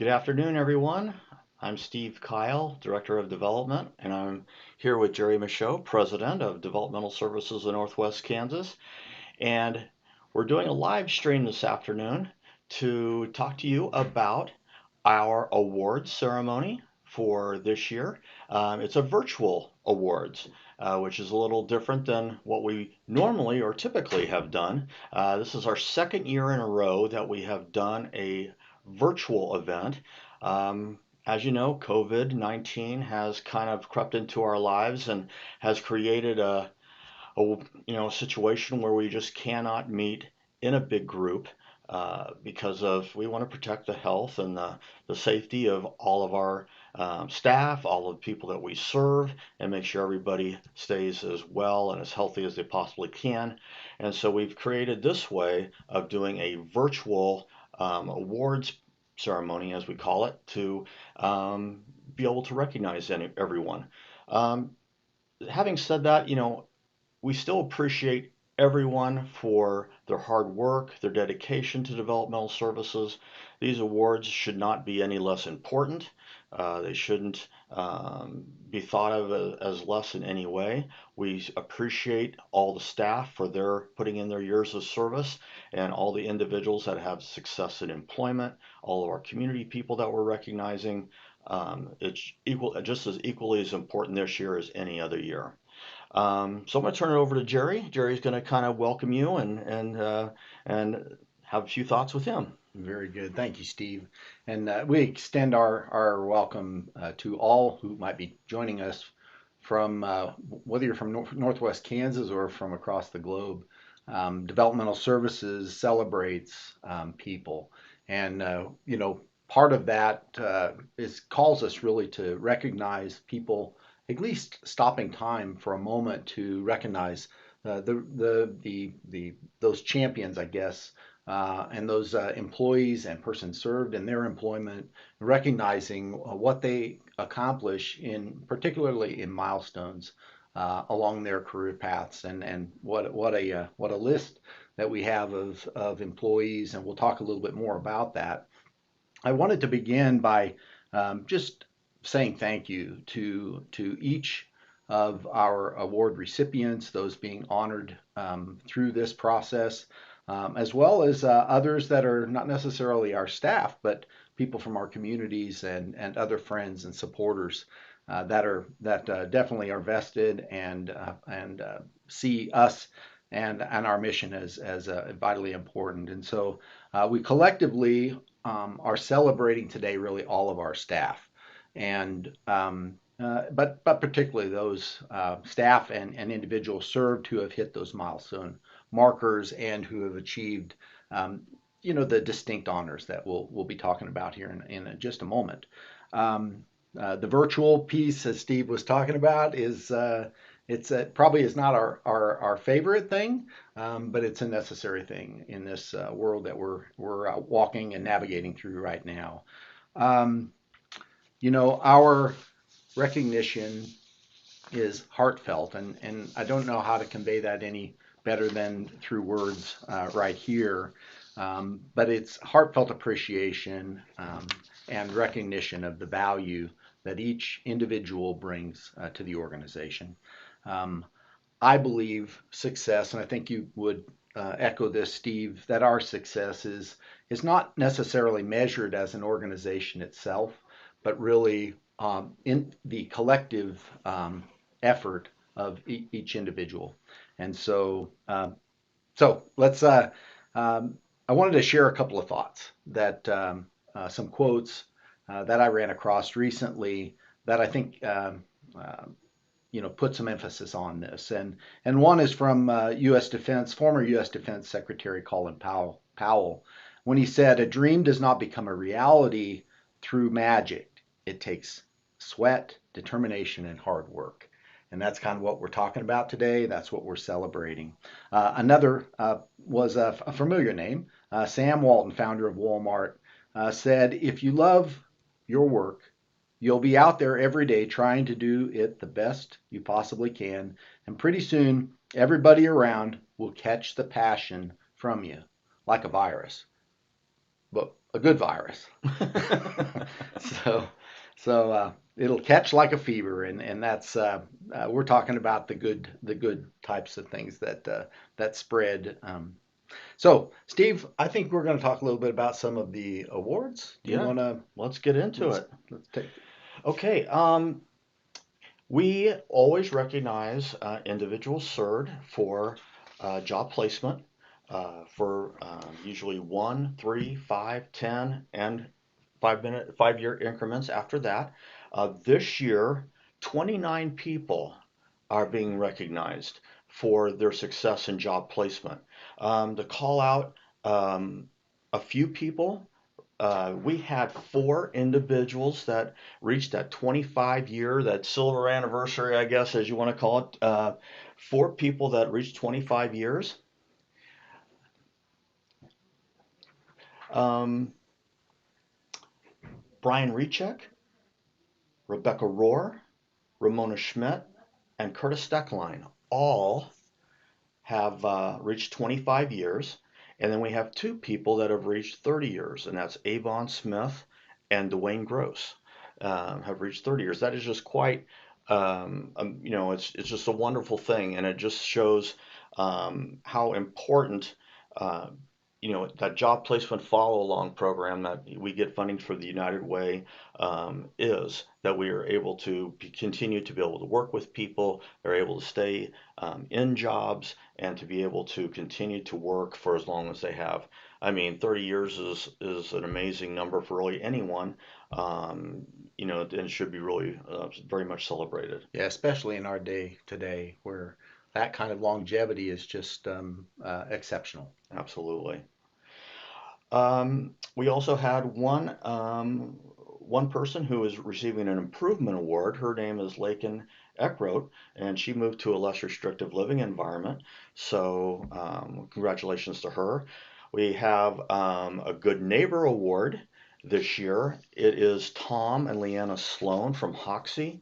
Good afternoon, everyone. I'm Steve Kyle, Director of Development, and I'm here with Jerry Michaud, President of Developmental Services in Northwest Kansas. And we're doing a live stream this afternoon to talk to you about our awards ceremony for this year. It's a virtual awards, which is a little different than what we normally or typically have done. This is our second year in a row that we have done a virtual event. As you know, COVID-19 has kind of crept into our lives and has created a situation where we just cannot meet in a big group because of we want to protect the health and the safety of all of our staff, all of the people that we serve, and make sure everybody stays as well and as healthy as they possibly can. And so we've created this way of doing a virtual awards ceremony, as we call it, to be able to recognize everyone. Um, Having said that, we still appreciate everyone for their hard work, their dedication to developmental services. These awards should not be any less important. They shouldn't be thought of as less in any way. We appreciate all the staff for their putting in their years of service and all the individuals that have success in employment, all of our community people that we're recognizing. It's just as equally as important this year as any other year. So I'm going to turn it over to Jerry. Jerry's going to kind of welcome you and have a few thoughts with him. Very good. Thank you, Steve. And we extend our welcome to all who might be joining us from whether you're from Northwest Kansas or from across the globe. Developmental Services celebrates people. And, part of that calls us really to recognize people, at least stopping time for a moment to recognize those champions, I guess, and those employees and persons served in their employment, recognizing what they accomplish particularly in milestones along their career paths, and what a list that we have of employees, and we'll talk a little bit more about that. I wanted to begin by just saying thank you to each of our award recipients, those being honored through this process, as well as others that are not necessarily our staff, but people from our communities and other friends and supporters that definitely are vested and see us and our mission as vitally important. And so we collectively are celebrating today really all of our staff, and but particularly those staff and individuals served who have hit those milestone markers and who have achieved the distinct honors that we'll be talking about here in just a moment. The virtual piece, as Steve was talking about, is probably is not our favorite thing, but it's a necessary thing in this world that we're walking and navigating through right now. Our recognition is heartfelt, and I don't know how to convey that any better than through words right here. But it's heartfelt appreciation and recognition of the value that each individual brings to the organization. I believe success, and I think you would echo this, Steve, that our success is not necessarily measured as an organization itself, but really in the collective effort of each individual. And so let's. I wanted to share a couple of thoughts that some quotes that I ran across recently that I think put some emphasis on this. And one is from former U.S. Defense Secretary Colin Powell, when he said, "A dream does not become a reality through magic. It takes sweat, determination, and hard work." And that's kind of what we're talking about today. That's what we're celebrating. Another was a familiar name. Sam Walton, founder of Walmart, said, "If you love your work, you'll be out there every day trying to do it the best you possibly can. And pretty soon, everybody around will catch the passion from you like a virus." But a good virus. so it'll catch like a fever, and that's we're talking about the good types of things that that spread. So Steve, I think we're going to talk a little bit about some of the awards. Do you Yeah, want to let's get into let's it. let's take Okay, we always recognize individuals served for job placement for usually 1, 3, 5, 10, and 5 year increments after that. This year, 29 people are being recognized for their success in job placement. To call out a few people, we had 4 individuals that reached that 25-year, that silver anniversary, I guess, as you want to call it. 4 people that reached 25 years. Um, Brian Rechek, Rebecca Rohr, Ramona Schmidt, and Curtis Steckline all have reached 25 years. And then we have 2 people that have reached 30 years, and that's Avon Smith and Dwayne Gross have reached 30 years. That is just quite, it's just a wonderful thing, and it just shows how important, uh, that job placement follow along program that we get funding for the United Way is that we are able to continue to be able to work with people. They're able to stay in jobs and to be able to continue to work for as long as they have. I mean, 30 years is an amazing number for really anyone, and it should be really very much celebrated. yeah, especially in our day today where that kind of longevity is just exceptional. Absolutely. We also had one person who is receiving an improvement award. Her name is Lakin Eckroat, and she moved to a less restrictive living environment. So congratulations to her. We have a Good Neighbor Award this year. It is Tom and Leanna Sloan from Hoxie.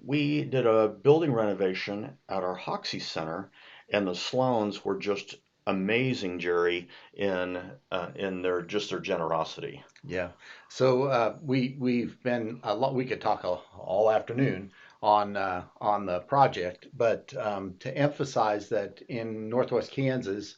We did a building renovation at our Hoxie Center, and the Sloans were just amazing, Jerry, in their generosity. Yeah. So we've been a lot. We could talk all afternoon on the project, but to emphasize that in Northwest Kansas,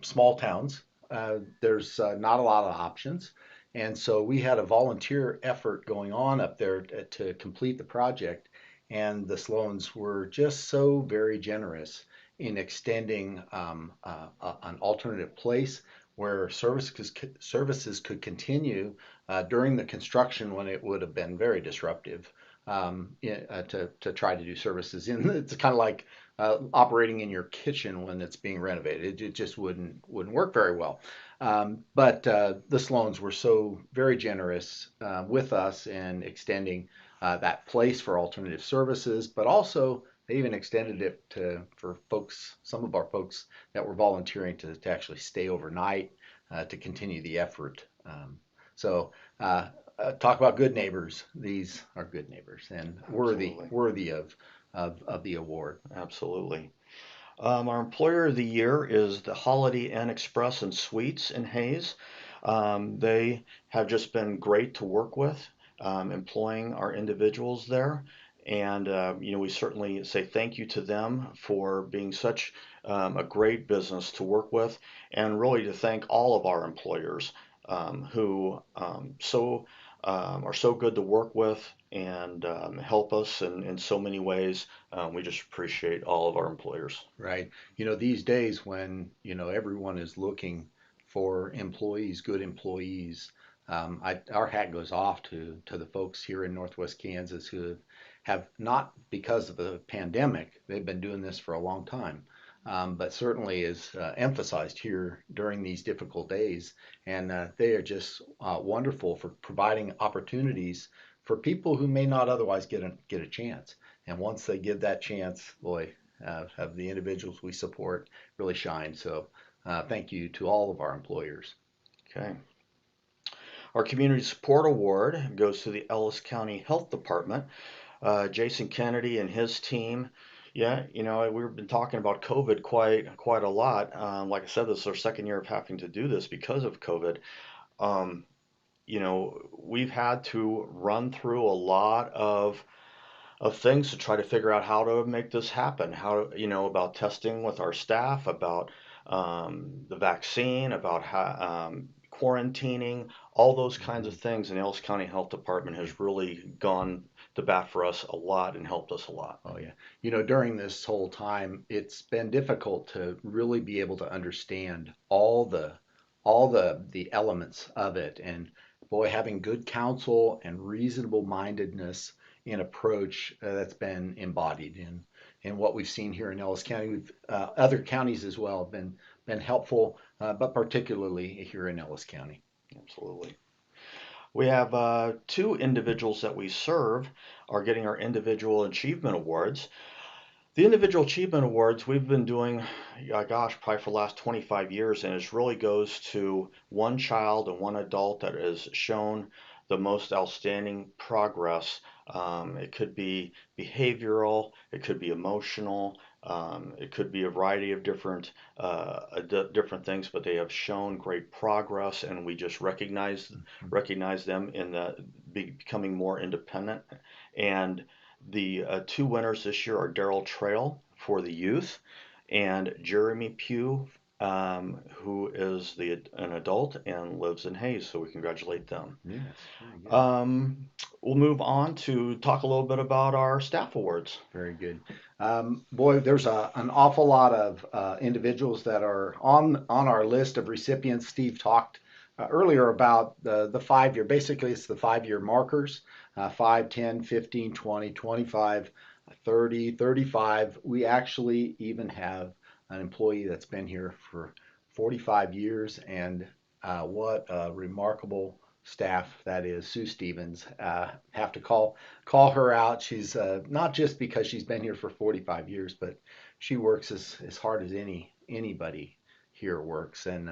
small towns, there's not a lot of options, and so we had a volunteer effort going on up there to complete the project, and the Sloans were just so very generous in extending an alternative place where services could continue during the construction when it would have been very disruptive to try to do services. And it's kind of like operating in your kitchen when it's being renovated. It just wouldn't work very well. But the Sloans were so very generous with us in extending that place for alternative services, but also they even extended it for folks, some of our folks that were volunteering to actually stay overnight to continue the effort. So talk about good neighbors. These are good neighbors and Absolutely. worthy of the award. Absolutely. Our Employer of the Year is the Holiday Inn Express and Suites in Hayes. They have just been great to work with, employing our individuals there. And, we certainly say thank you to them for being such a great business to work with, and really to thank all of our employers who are so good to work with and help us in so many ways. We just appreciate all of our employers. Right. These days when, everyone is looking for employees, good employees, our hat goes off to the folks here in Northwest Kansas who have not because of the pandemic, they've been doing this for a long time, but certainly is emphasized here during these difficult days. And they are just wonderful for providing opportunities for people who may not otherwise get a chance. And once they give that chance, boy, have the individuals we support really shine. So thank you to all of our employers. Okay. Our Community Support Award goes to the Ellis County Health Department. Jason Kennedy and his team. Yeah, we've been talking about COVID quite a lot. Like I said, this is our second year of having to do this because of COVID. um, we've had to run through a lot of things to try to figure out how to make this happen. How, about testing with our staff, about the vaccine, about how, quarantining, all those kinds of Mhm. things. And the Ellis County Health Department has really gone to bat for us a lot and helped us a lot. Oh yeah. During this whole time, it's been difficult to really be able to understand all the elements of it. And boy, having good counsel and reasonable mindedness in approach that's been embodied in what we've seen here in Ellis County. Other counties as well have been helpful, but particularly here in Ellis County. Absolutely. We have two individuals that we serve are getting our individual achievement awards. The Individual Achievement Awards we've been doing, gosh, probably for the last 25 years, and it really goes to one child and one adult that has shown the most outstanding progress. It could be behavioral, it could be emotional, it could be a variety of different things, but they have shown great progress, and we just recognize them in the becoming more independent. And the two winners this year are Daryl Trail for the youth and Jeremy Pugh, who is an adult and lives in Hayes. So we congratulate them. Yes, very good. Um, we'll move on to talk a little bit about our staff awards. Very good. Boy, there's an awful lot of individuals that are on our list of recipients. Steve talked earlier about the 5 year. Basically, it's the 5 year markers: 5, 10, 15, 20, 25, 30, 35. We actually even have an employee that's been here for 45 years, and what a remarkable staff that is. Sue Stevens. Have to call her out. She's not just because she's been here for 45 years, but she works as hard as anybody here works, and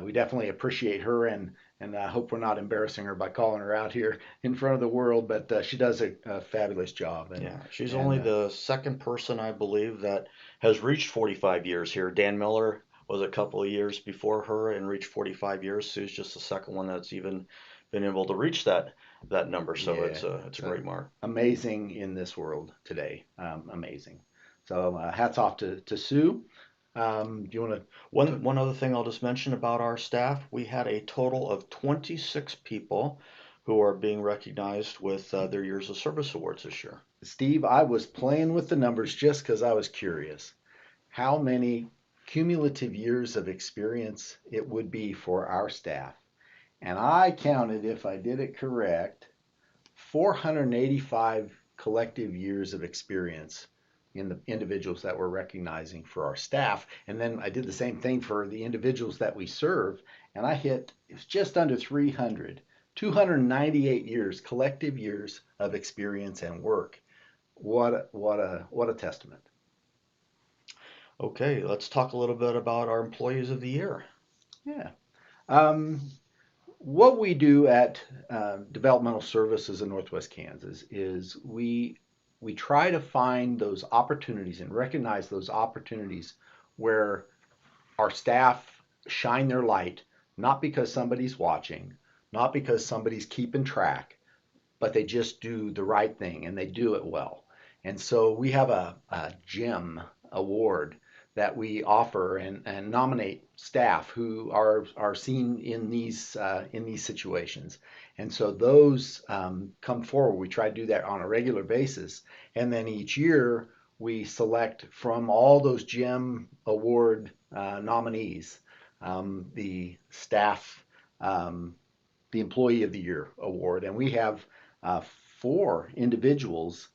we definitely appreciate her, and I hope we're not embarrassing her by calling her out here in front of the world. But she does a fabulous job, and Yeah, she's and only the second person, I believe, that has reached 45 years here. Dan Miller was a couple of years before her and reached 45 years. Sue's just the second one that's even been able to reach that number. So yeah, it's a it's great mark. amazing in this world today. Amazing. So hats off to Sue. Do you want to? One other thing I'll just mention about our staff, we had a total of 26 people who are being recognized with their Years of Service awards this year. Steve, I was playing with the numbers just because I was curious how many cumulative years of experience it would be for our staff. And I counted, if I did it correct, 485 collective years of experience in the individuals that we're recognizing for our staff. And then I did the same thing for the individuals that we serve, and I hit, it was just under 300. 298 years, collective years of experience and work. What a testament. Okay, let's talk a little bit about our employees of the year. Yeah. Um, what we do at Developmental Services in Northwest Kansas is we try to find those opportunities and recognize those opportunities where our staff shine their light, not because somebody's watching, not because somebody's keeping track, but they just do the right thing and they do it well. And so we have a GEM award that we offer and nominate staff who are seen in these situations. And so those come forward. We try to do that on a regular basis, and then each year we select from all those GEM award nominees the staff the Employee of the Year award, and we have uh, four individuals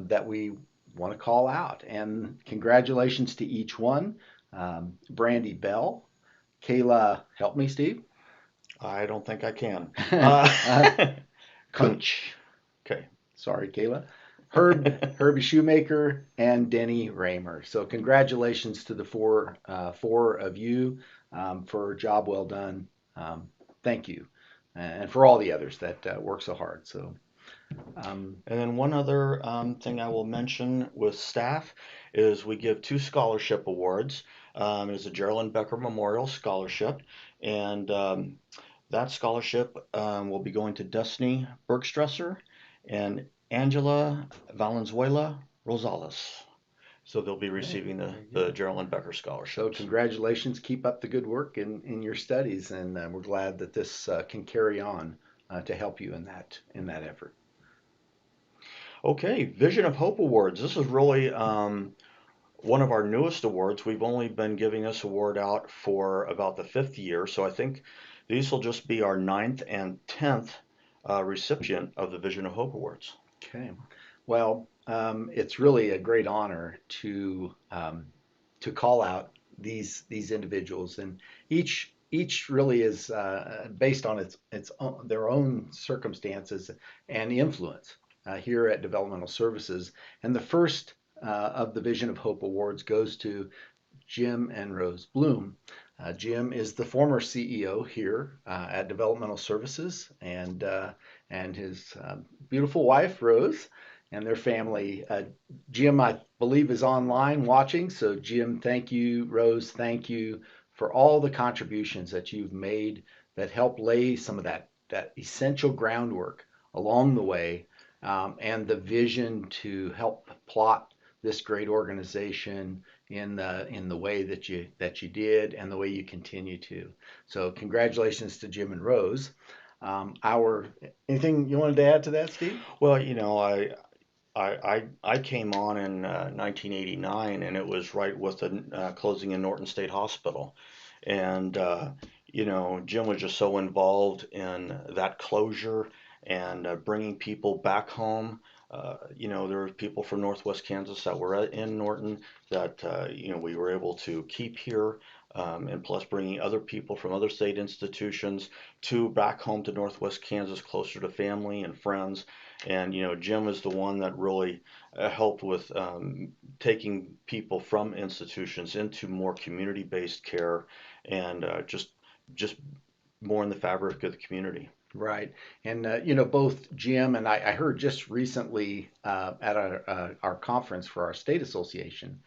that we want to call out. And congratulations to each one. Brandy Bell, Kayla, help me, Steve. I don't think I can. uh, Could, Kunch, okay. sorry, Kayla. Herbie Shoemaker, and Denny Raymer. So congratulations to the four of you for a job well done. Thank you, and for all the others that work so hard. So um, And then one other thing I will mention with staff is we give two scholarship awards. It's a Geraldine Becker Memorial Scholarship, and That scholarship will be going to Destiny Bergstresser and Angela Valenzuela Rosales. So they'll be Okay, receiving very the good. Gerald Becker So scholarships. congratulations. Keep up the good work in your studies, and we're glad that this can carry on to help you in that effort. Okay, Vision of Hope Awards. This is really one of our newest awards. We've only been giving this award out for about the fifth year, so I think these will just be our ninth and 10th recipient of the Vision of Hope Awards. Okay. Well, it's really a great honor to call out these individuals, and each really is based on its own, their own circumstances and influence here at Developmental Services. And the first of the Vision of Hope Awards goes to Jim and Rose Bloom. Jim is the former CEO here at Developmental Services, and his beautiful wife Rose and their family. Jim, I believe, is online watching. So, Jim, thank you. Rose, thank you for all the contributions that you've made that help lay some of that essential groundwork along the way, and the vision to help plot this great organization in the way that you did and the way you continue to. So congratulations to Jim and Rose. Our Anything you wanted to add to that, Steve? Well, I came on in 1989, and it was right with the closing in Norton State Hospital. And, Jim was just so involved in that closure and bringing people back home. There were people from Northwest Kansas that were in Norton that, we were able to keep here. And plus bringing other people from other state institutions to back home to Northwest Kansas, closer to family and friends. And Jim is the one that really helped with taking people from institutions into more community-based care and just more in the fabric of the community. Right. And, both Jim and I heard just recently at our conference for our state association,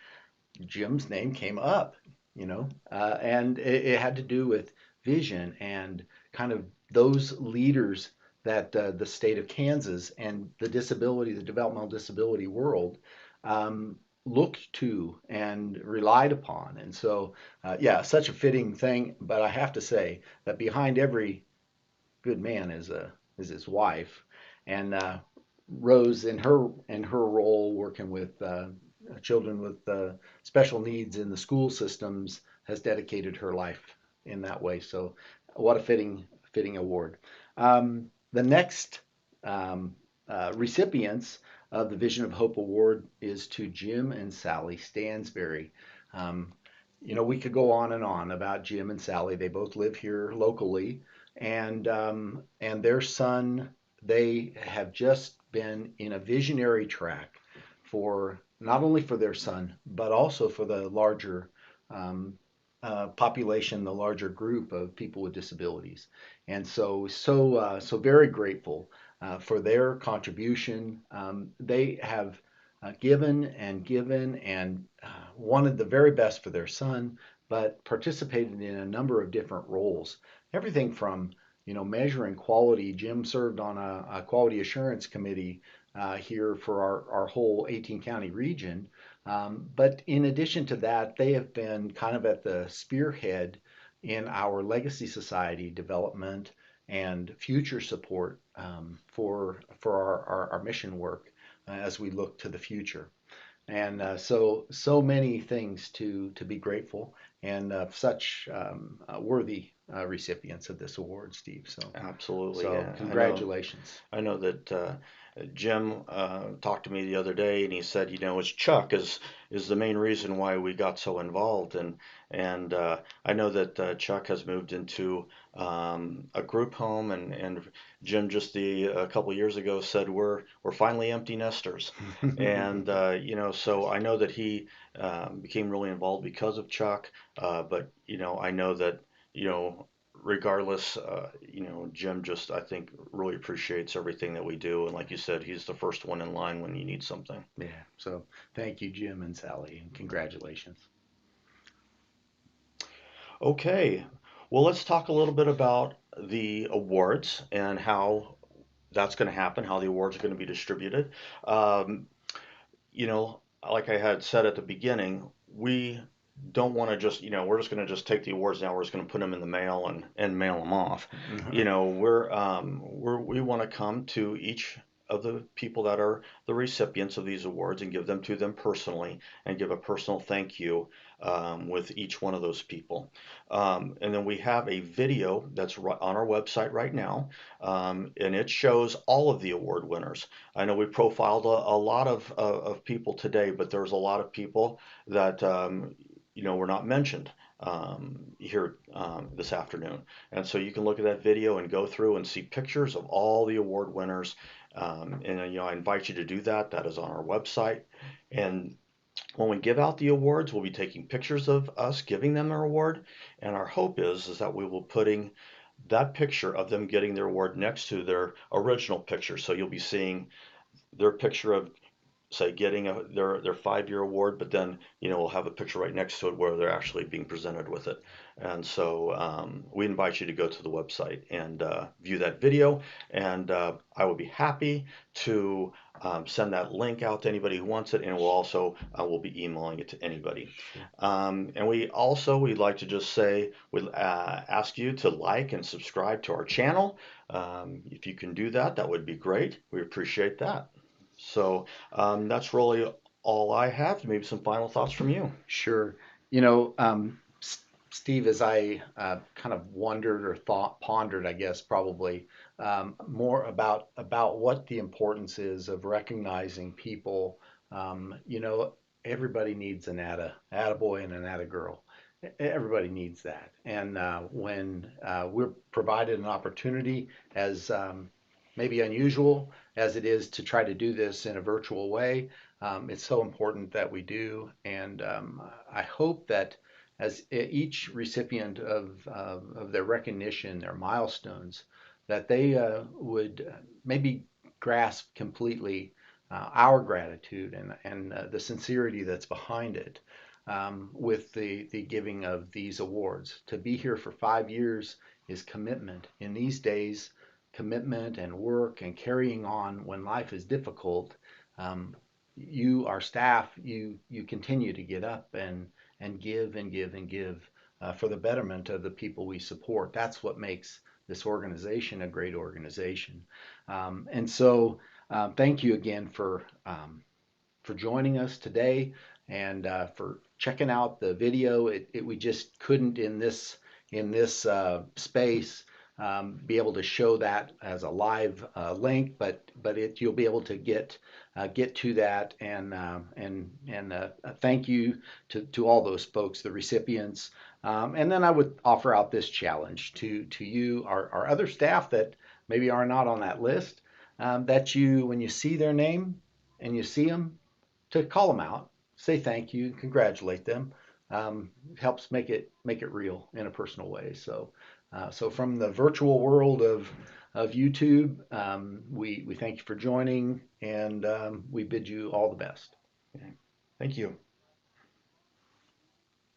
Jim's name came up, and it had to do with vision and kind of those leaders that the state of Kansas and the developmental disability world um, looked to and relied upon. And so, yeah, such a fitting thing. But I have to say that behind every good man is his wife, and Rose in her role working with children with special needs in the school systems has dedicated her life in that way. So, what a fitting award. The next recipients of the Vision of Hope Award is to Jim and Sally Stansberry. Um, we could go on and on about Jim and Sally. They both live here locally, and their son. They have just been in a visionary track for not only for their son, but also for the larger um, population, the larger group of people with disabilities. And so very grateful for their contribution. They have given and wanted the very best for their son, but participated in a number of different roles. Everything from measuring quality. Jim served on a quality assurance committee here for our whole 18 county region. But in addition to that, they have been kind of at the spearhead in our Legacy Society development and future support for our mission work as we look to the future. And so many things to be grateful, and such worthy recipients of this award, Steve. Absolutely. So Yeah. congratulations. I know that Jim talked to me the other day, and he said, it's Chuck is the main reason why we got so involved, and I know that Chuck has moved into a group home, and Jim just a couple years ago said we're finally empty nesters, and so I know that he became really involved because of Chuck, but I know that you know regardless, Jim just, I think, really appreciates everything that we do. And like you said, he's the first one in line when you need something. Yeah. So thank you, Jim and Sally, and congratulations. Okay. Well, let's talk a little bit about the awards and how that's going to happen, how the awards are going to be distributed. Um, like I had said at the beginning, we don't want to just, we're just going to just take the awards now. We're just going to put them in the mail and mail them off. We want to come to each of the people that are the recipients of these awards and give them to them personally and give a personal thank you with each one of those people. And then we have a video that's on our website right now, and it shows all of the award winners. I know we profiled a lot of people today, but there's a lot of people that were not mentioned here this afternoon. And so you can look at that video and go through and see pictures of all the award winners. I invite you to do that. That is on our website. And when we give out the awards, we'll be taking pictures of us giving them their award. And our hope is that we will putting that picture of them getting their award next to their original picture. So you'll be seeing their picture of say getting their 5-year award, but then we'll have a picture right next to it where they're actually being presented with it. And so we invite you to go to the website and view that video. And I would be happy to send that link out to anybody who wants it, and we'll be emailing it to anybody. Sure. And we'd like to just say we ask you to like and subscribe to our channel. If you can do that, that would be great. We appreciate that. So that's really all I have. Maybe some final thoughts from you. Sure. Steve, as I kind of wondered or pondered, I guess probably more about what the importance is of recognizing people. Everybody needs an attaboy and an attagirl. Everybody needs that. And when we're provided an opportunity, as maybe unusual as it is to try to do this in a virtual way, it's so important that we do. And I hope that as each recipient of their recognition, their milestones, that they would maybe grasp completely our gratitude and the sincerity that's behind it with the giving of these awards. To be here for 5 years is commitment. In these days, commitment and work and carrying on when life is difficult, our staff, you continue to get up and give and give and give for the betterment of the people we support. That's what makes this organization a great organization. Thank you again for joining us today and for checking out the video. We just couldn't in this space be able to show that as a live link, but you'll be able to get to that and thank you to all those folks, the recipients. And then I would offer out this challenge to you, our other staff that maybe are not on that list, that when you see their name and you see them, to call them out, say thank you, congratulate them. Helps make it real in a personal way. So from the virtual world of YouTube, we thank you for joining, and we bid you all the best. Thank you.